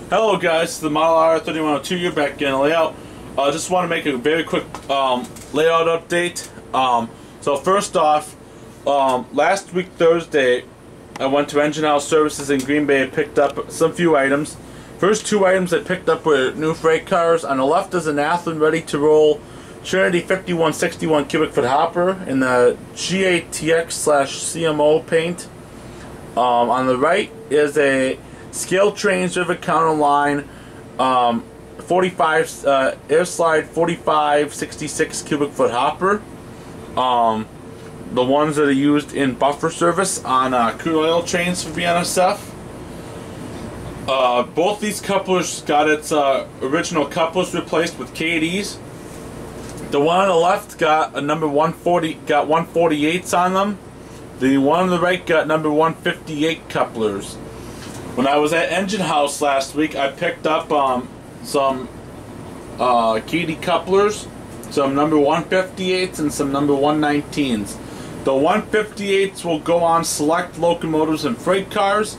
Hello guys, it's the ModelRR3102 here back again layout. Just want to make a very quick layout update. So first off, last week Thursday I went to Engine House Services in Green Bay and picked up some few items. First two items I picked up were new freight cars. On the left is an Athearn ready to roll Trinity 5161 cubic foot hopper in the GATX/CMO paint. On the right is a ScaleTrains River Counter Line 45 Airslide 4566 cubic foot hopper. The ones that are used in buffer service on crude oil trains for BNSF. Both these couplers got its original couplers replaced with KDs. The one on the left got a number 140, got 148s on them. The one on the right got number 158 couplers. When I was at Engine House last week, I picked up some KD couplers, some number 158s and some number 119s. The 158s will go on select locomotives and freight cars,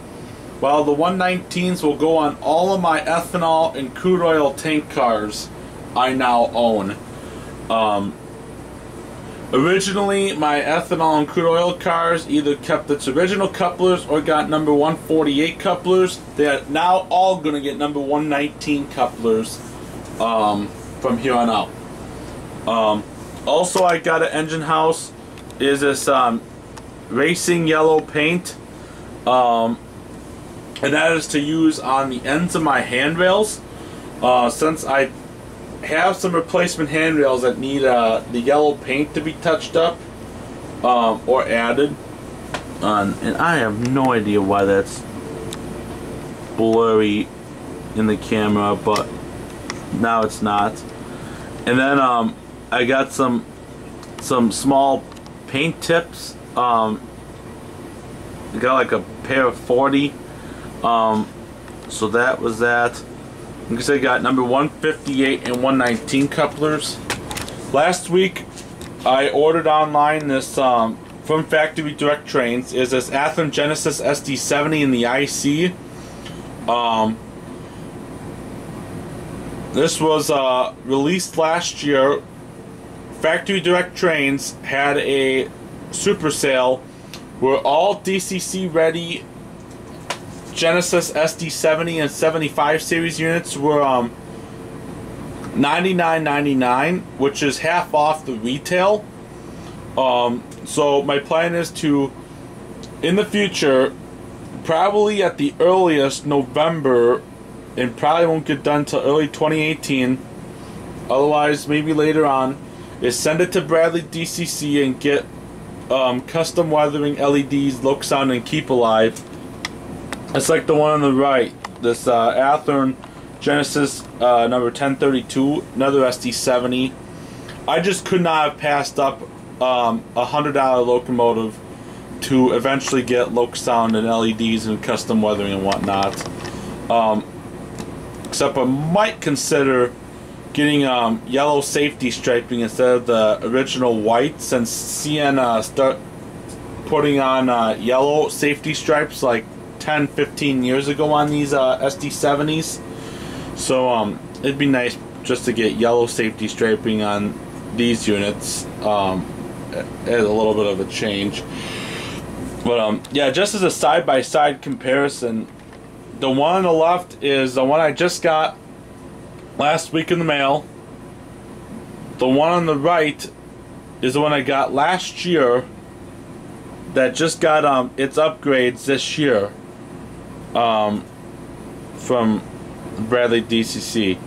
while the 119s will go on all of my ethanol and crude oil tank cars I now own. Originally, my ethanol and crude oil cars either kept its original couplers or got number 148 couplers. They are now all going to get number 119 couplers from here on out. Also, I got at Engine House is this racing yellow paint, and that is to use on the ends of my handrails. Since I have some replacement handrails that need the yellow paint to be touched up or added, and I have no idea why that's blurry in the camera, but now it's not. And then I got some small paint tips. I got like a pair of 40, so that was that. Like I said, I got number 158 and 119 couplers. Last week, I ordered online this from Factory Direct Trains. Is this Athearn Genesis SD70 in the IC. This was released last year. Factory Direct Trains had a super sale where all DCC ready Genesis SD70 and 75 series units were $99.99, which is half off the retail. So my plan is to, in the future, probably at the earliest November, and probably won't get done till early 2018, otherwise maybe later on, is send it to BradleyDCC and get custom weathering LEDs, Loksound and Keep Alive. It's like the one on the right, this Athearn Genesis number 1032, another SD70. I just could not have passed up a $100 locomotive to eventually get Loksound and LEDs and custom weathering and whatnot. Except I might consider getting yellow safety striping instead of the original white, since CN start putting on yellow safety stripes like 10-15 years ago on these SD70s. So it'd be nice just to get yellow safety striping on these units as a little bit of a change. But yeah, just as a side-by-side comparison, the one on the left is the one I just got last week in the mail. The one on the right is the one I got last year that just got its upgrades this year from BradleyDCC.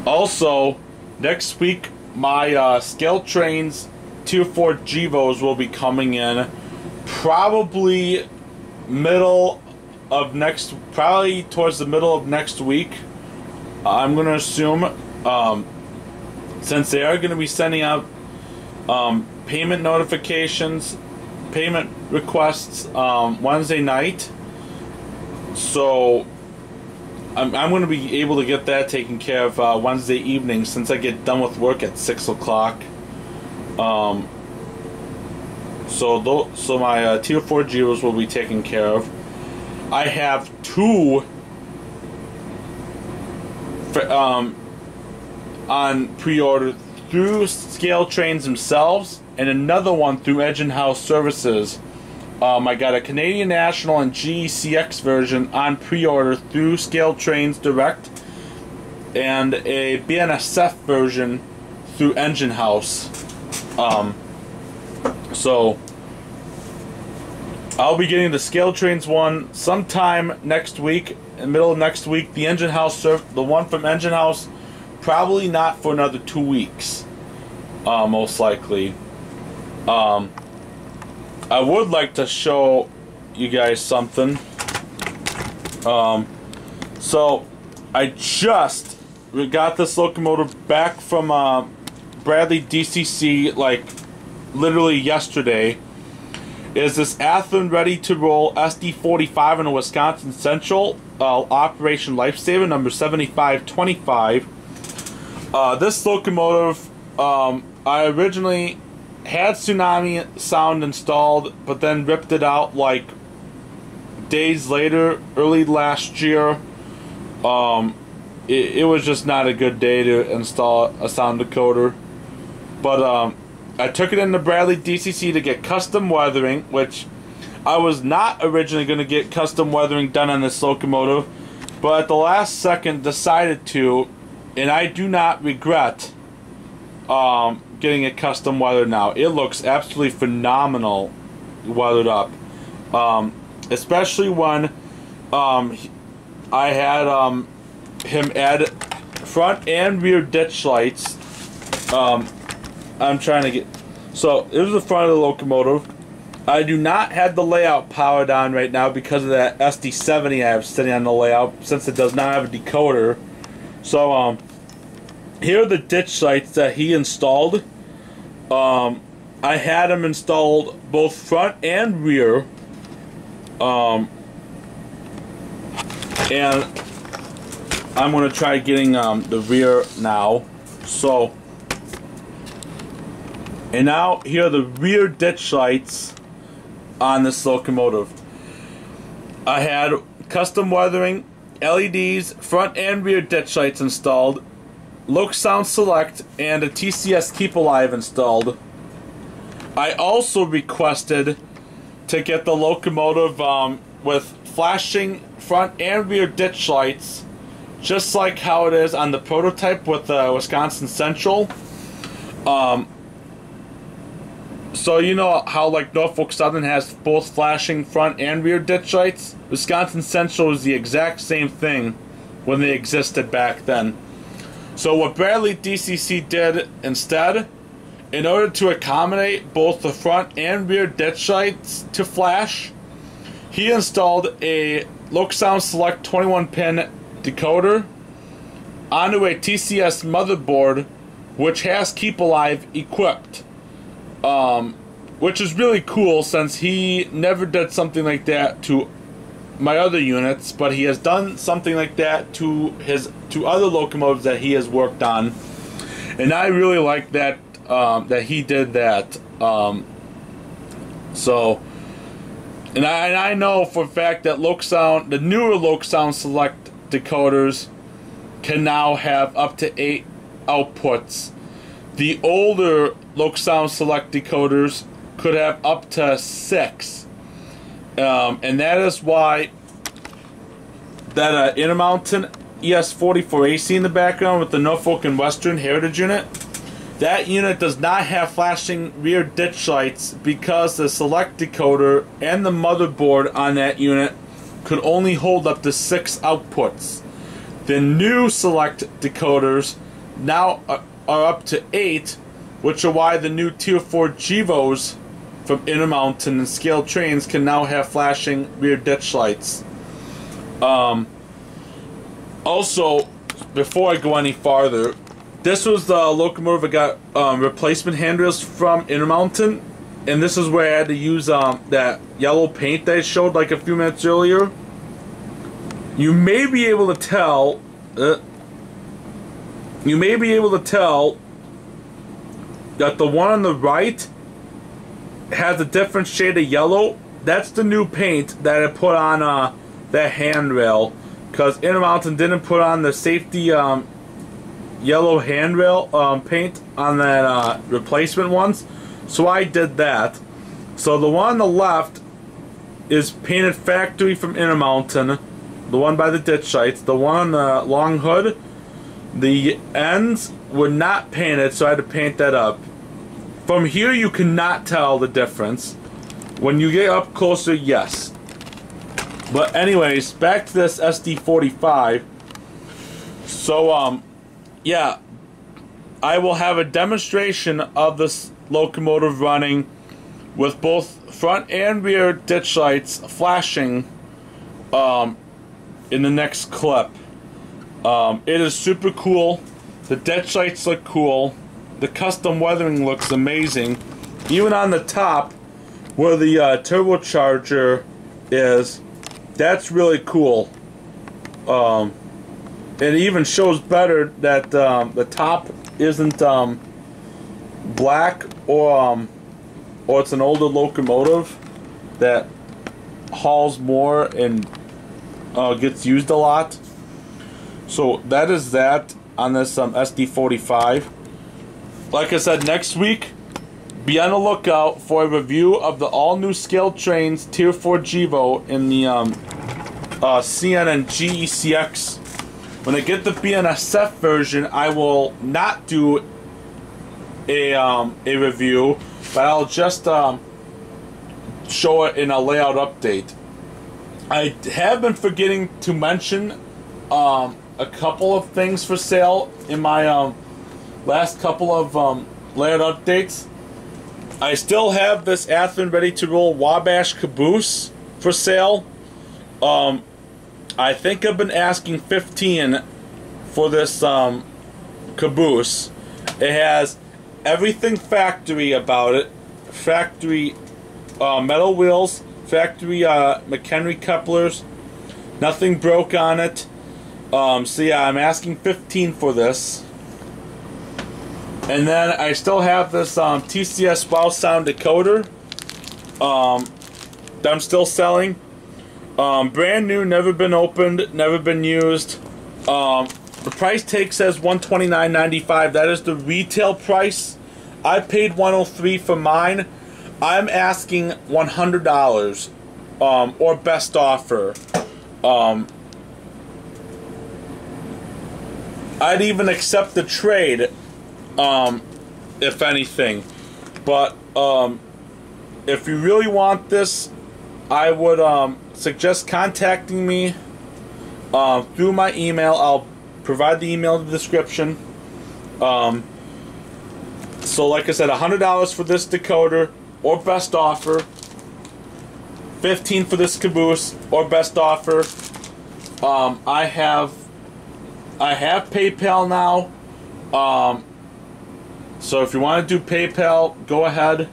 Also, next week my ScaleTrains Tier 4 GEVOs will be coming in, probably towards the middle of next week. I'm going to assume, since they are going to be sending out payment notifications, payment requests Wednesday night, so I'm going to be able to get that taken care of Wednesday evening, since I get done with work at 6 o'clock. So my Tier 4 GEVOs will be taken care of. I have two on pre-order through ScaleTrains themselves, and another one through Engine House Services. I got a Canadian National and GECX version on pre-order through ScaleTrains Direct, and a BNSF version through Engine House. So I'll be getting the ScaleTrains one sometime next week, in the middle of next week. The Engine House, the one from Engine House, probably not for another 2 weeks, most likely. I would like to show you guys something. So I just got this locomotive back from BradleyDCC, like literally yesterday. Is this Athearn ready to roll SD45 in a Wisconsin Central, Operation Lifesaver number 7525. This locomotive, I originally had Tsunami sound installed, but then ripped it out like days later, early last year. It was just not a good day to install a sound decoder. But I took it into BradleyDCC to get custom weathering, which I was not originally going to get custom weathering done on this locomotive, but at the last second decided to, and I do not regret getting it custom weathered now. It looks absolutely phenomenal weathered up, especially when I had him add front and rear ditch lights. I'm trying to get, so here's the front of the locomotive. I do not have the layout powered on right now because of that SD70 I have sitting on the layout, since it does not have a decoder. So here are the ditch lights that he installed. I had him installed both front and rear. And I'm going to try getting the rear now. So, and now here are the rear ditch lights on this locomotive. I had custom weathering, LEDs, front and rear ditch lights installed, Loksound Select, and a TCS Keep Alive installed. I also requested to get the locomotive with flashing front and rear ditch lights, just like how it is on the prototype with the Wisconsin Central. So you know how like Norfolk Southern has both flashing front and rear ditch lights? Wisconsin Central is the exact same thing when they existed back then. So what BradleyDCC did instead, in order to accommodate both the front and rear ditch lights to flash, he installed a Loksound Select 21-pin decoder onto a TCS motherboard, which has Keep Alive equipped. Which is really cool, since he never did something like that to my other units, but he has done something like that to other locomotives that he has worked on, and I really like that that he did that. So, and I know for a fact that Loksound, the newer Loksound Select decoders, can now have up to 8 outputs. The older Loksound Select decoders could have up to 6. And that is why that Intermountain ES45 AC in the background with the Norfolk and Western Heritage unit, that unit does not have flashing rear ditch lights because the Select decoder and the motherboard on that unit could only hold up to 6 outputs. The new Select decoders now are up to 8, which are why the new Tier 4 GEVOs from Intermountain and ScaleTrains can now have flashing rear ditch lights. Also, before I go any farther, this was the locomotive I got replacement handrails from Intermountain, and this is where I had to use that yellow paint that I showed like a few minutes earlier. You may be able to tell that the one on the right has a different shade of yellow. That's the new paint that I put on that handrail, because Intermountain didn't put on the safety yellow handrail paint on that replacement ones, so I did that. So the one on the left is painted factory from Intermountain, the one by the ditch lights. The one on the long hood, the ends were not painted, so I had to paint that up. From here you cannot tell the difference. When you get up closer, yes. But anyways, back to this SD45. So yeah, I will have a demonstration of this locomotive running with both front and rear ditch lights flashing in the next clip. It is super cool. The ditch lights look cool. The custom weathering looks amazing. Even on the top where the turbocharger is, that's really cool. It even shows better that the top isn't black, or it's an older locomotive that hauls more and gets used a lot. So that is that on this SD45. Like I said, next week, be on the lookout for a review of the all-new ScaleTrains Tier 4 GEVO in the CN and GECX. When I get the BNSF version, I will not do a review, but I'll just show it in a layout update. I have been forgetting to mention a couple of things for sale in my last couple of layout updates. I still have this Athearn ready to roll Wabash caboose for sale. I think I've been asking $15 for this caboose. It has everything factory about it. Factory metal wheels, factory McHenry couplers, nothing broke on it. So yeah, I'm asking $15 for this. And then I still have this TCS Loksound decoder that I'm still selling. Brand new, never been opened, never been used. The price tag says $129.95. That is the retail price. I paid $103 for mine. I'm asking $100 or best offer. I'd even accept the trade, if anything. But if you really want this, I would suggest contacting me through my email. I'll provide the email in the description. So like I said, $100 for this decoder or best offer, $15 for this caboose or best offer. I have PayPal now, so if you want to do PayPal, go ahead.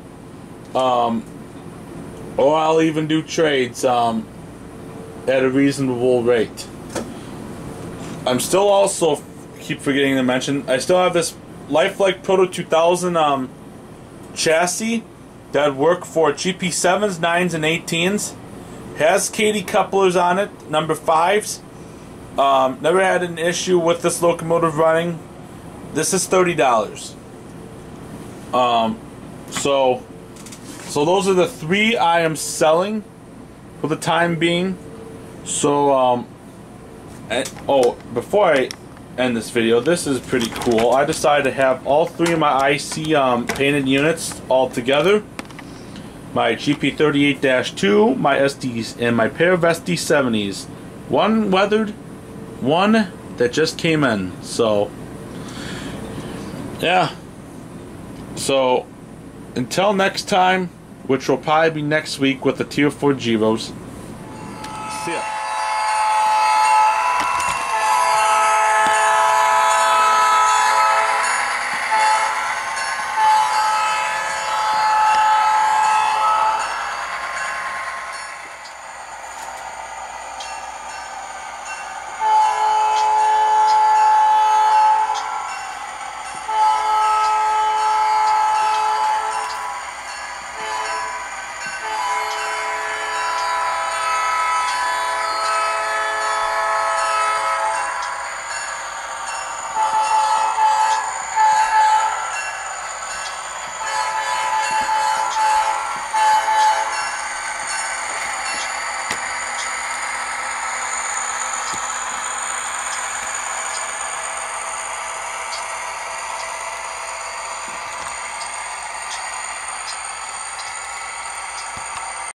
Or I'll even do trades at a reasonable rate. I'm still also, keep forgetting to mention, I still have this Lifelike Proto 2000 chassis that would work for GP7s, 9s, and 18s. Has KD couplers on it, number 5s. Never had an issue with this locomotive running. This is $30. So those are the 3 I am selling for the time being. So before I end this video, this is pretty cool. I decided to have all 3 of my IC painted units all together. My GP38-2, my SDs, and my pair of SD70s. One weathered, one that just came in. So yeah. So until next time, which will probably be next week with the Tier 4 GEVOs. See ya.